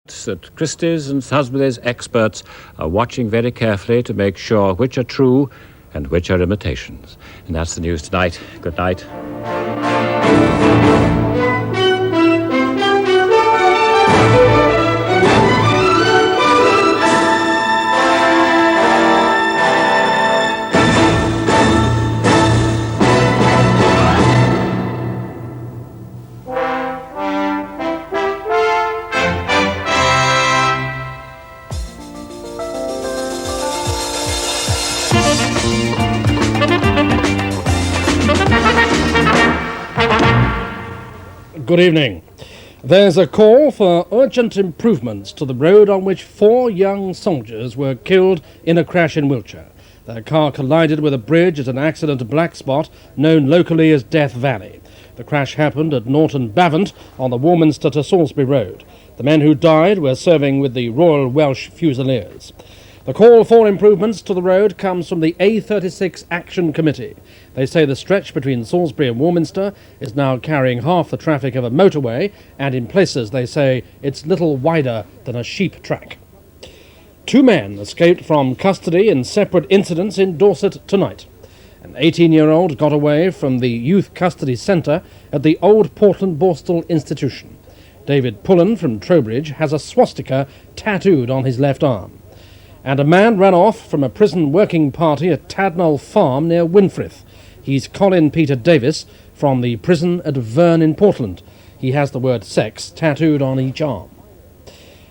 That Christie's and Salisbury's experts are watching very carefully to make sure which are true and which are imitations. And that's the news tonight. Good night. Good evening. There's a call for urgent improvements to the road on which 4 young soldiers were killed in a crash in Wiltshire. Their car collided with a bridge at an accident black spot known locally as Death Valley. The crash happened at Norton Bavant on the Warminster to Salisbury Road. The men who died were serving with the Royal Welsh Fusiliers. The call for improvements to the road comes from the A36 Action Committee. They say the stretch between Salisbury and Warminster is now carrying half the traffic of a motorway, and in places they say it's little wider than a sheep track. 2 men escaped from custody in separate incidents in Dorset tonight. An 18-year-old got away from the Youth Custody Centre at the Old Portland Borstal Institution. David Pullen from Trowbridge has a swastika tattooed on his left arm. And a man ran off from a prison working party at Tadnall Farm near Winfrith. He's Colin Peter Davis from the prison at Verne in Portland. He has the word sex tattooed on each arm.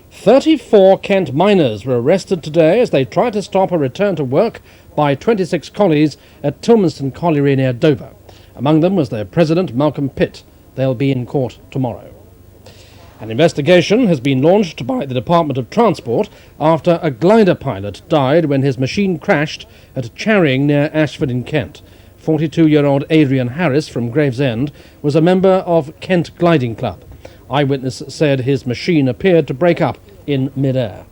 34 Kent miners were arrested today as they tried to stop a return to work by 26 collies at Tilmanston Colliery near Dover. Among them was their president, Malcolm Pitt. They'll be in court tomorrow. An investigation has been launched by the Department of Transport after a glider pilot died when his machine crashed at Charing near Ashford in Kent. 42-year-old Adrian Harris from Gravesend was a member of Kent Gliding Club. Eyewitness said his machine appeared to break up in mid-air.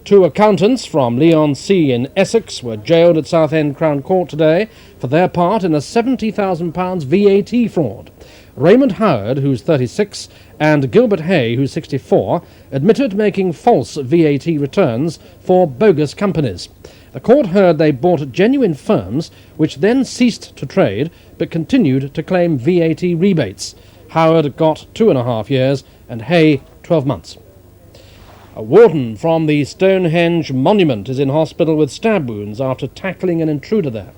2 accountants from Leigh-on-Sea in Essex were jailed at Southend Crown Court today for their part in a £70,000 VAT fraud. Raymond Howard, who's 36, and Gilbert Hay, who's 64, admitted making false VAT returns for bogus companies. The court heard they bought genuine firms, which then ceased to trade, but continued to claim VAT rebates. Howard got 2.5 years, and Hay 12 months. A warden from the Stonehenge Monument is in hospital with stab wounds after tackling an intruder there.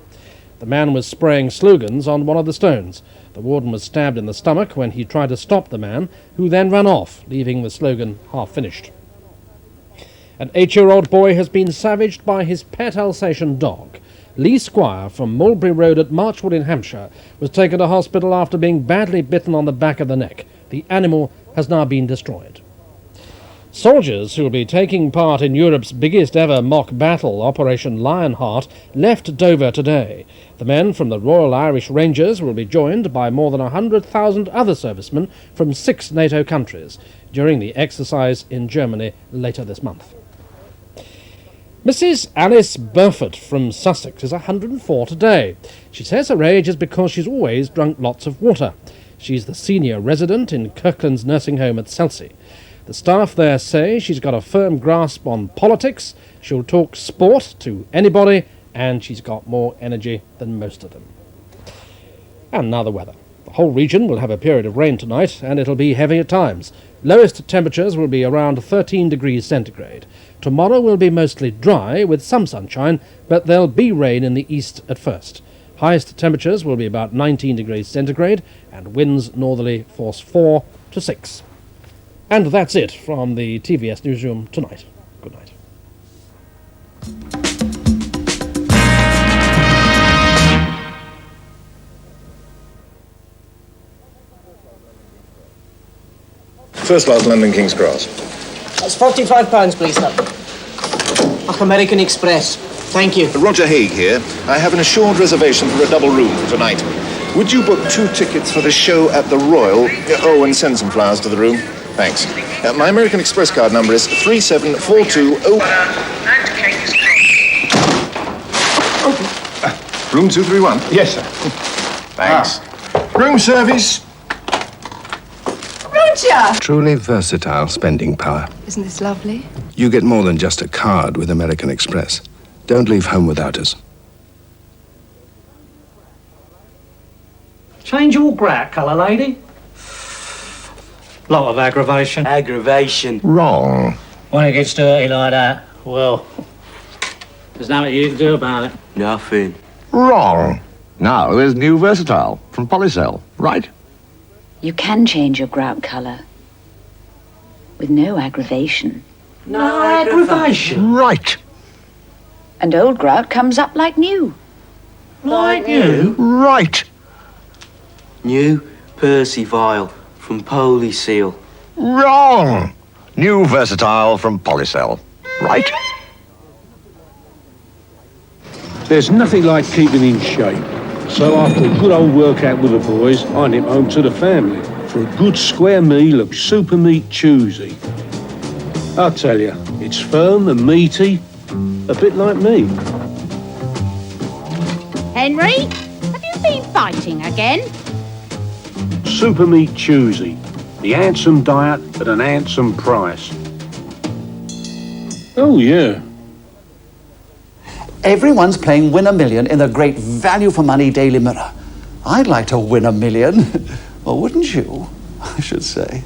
The man was spraying slogans on one of the stones. The warden was stabbed in the stomach when he tried to stop the man, who then ran off, leaving the slogan half-finished. An 8-year-old boy has been savaged by his pet Alsatian dog. Lee Squire from Mulberry Road at Marchwood in Hampshire was taken to hospital after being badly bitten on the back of the neck. The animal has now been destroyed. Soldiers who will be taking part in Europe's biggest ever mock battle, Operation Lionheart, left Dover today. The men from the Royal Irish Rangers will be joined by more than 100,000 other servicemen from 6 NATO countries during the exercise in Germany later this month. Mrs. Alice Burford from Sussex is 104 today. She says her age is because she's always drunk lots of water. She's the senior resident in Kirkland's nursing home at Selsey. The staff there say she's got a firm grasp on politics, she'll talk sport to anybody, and she's got more energy than most of them. And now the weather. The whole region will have a period of rain tonight, and it'll be heavy at times. Lowest temperatures will be around 13 degrees centigrade. Tomorrow will be mostly dry, with some sunshine, but there'll be rain in the east at first. Highest temperatures will be about 19 degrees centigrade, and winds northerly force 4 to 6. And that's it from the TVS newsroom tonight. Good night. First class London King's Cross. That's £45, please, sir. American Express. Thank you. Roger Haig here. I have an assured reservation for a double room for tonight. Would you book 2 tickets for the show at the Royal? Oh, and send some flowers to the room. Thanks. My American Express card number is 37420. Room 231? Yes, sir. Thanks. Room service. Roger! here! Truly versatile spending power. Isn't this lovely? You get more than just a card with American Express. Don't leave home without us. Change your grout colour, lady. Lot of aggravation. Aggravation. Wrong. When it gets dirty like that, well, there's nothing you can do about it. Nothing. Wrong. Now there's new Versatile from Polycell, right? You can change your grout colour with no aggravation. No aggravation. Right. And old grout comes up like new. Like you? Right. New Percy Vial from Polycell. Wrong. New Versatile from Polycell, right? There's nothing like keeping in shape. So after a good old workout with the boys, I nip home to the family for a good square meal of super meat Tuesday. I'll tell you, it's firm and meaty, a bit like me. Henry, have you been fighting again? Super meat Tuesday, the handsome diet at an handsome price. Oh yeah. Everyone's playing Win a Million in the great value for money Daily Mirror. I'd like to win a million. Well, wouldn't you? I should say.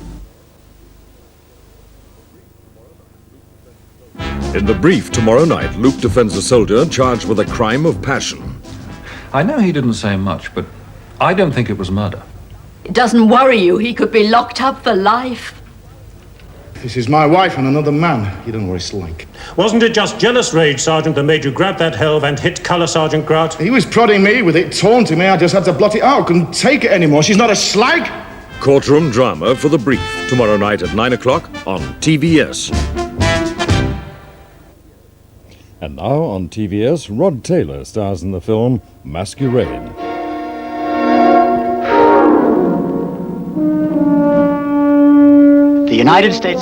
In The Brief tomorrow night, Luke defends a soldier charged with a crime of passion. I know he didn't say much, but I don't think it was murder. It doesn't worry you. He could be locked up for life. This is my wife and another man. You don't know what it's like. Wasn't it just jealous rage, Sergeant, that made you grab that helve and hit Colour Sergeant Grout? He was prodding me with it, taunting me. I just had to blot it out. Couldn't take it anymore. She's not a slag. Courtroom drama for The Brief tomorrow night at 9 o'clock on TVS. And now on TVS, Rod Taylor stars in the film Masquerade. The United States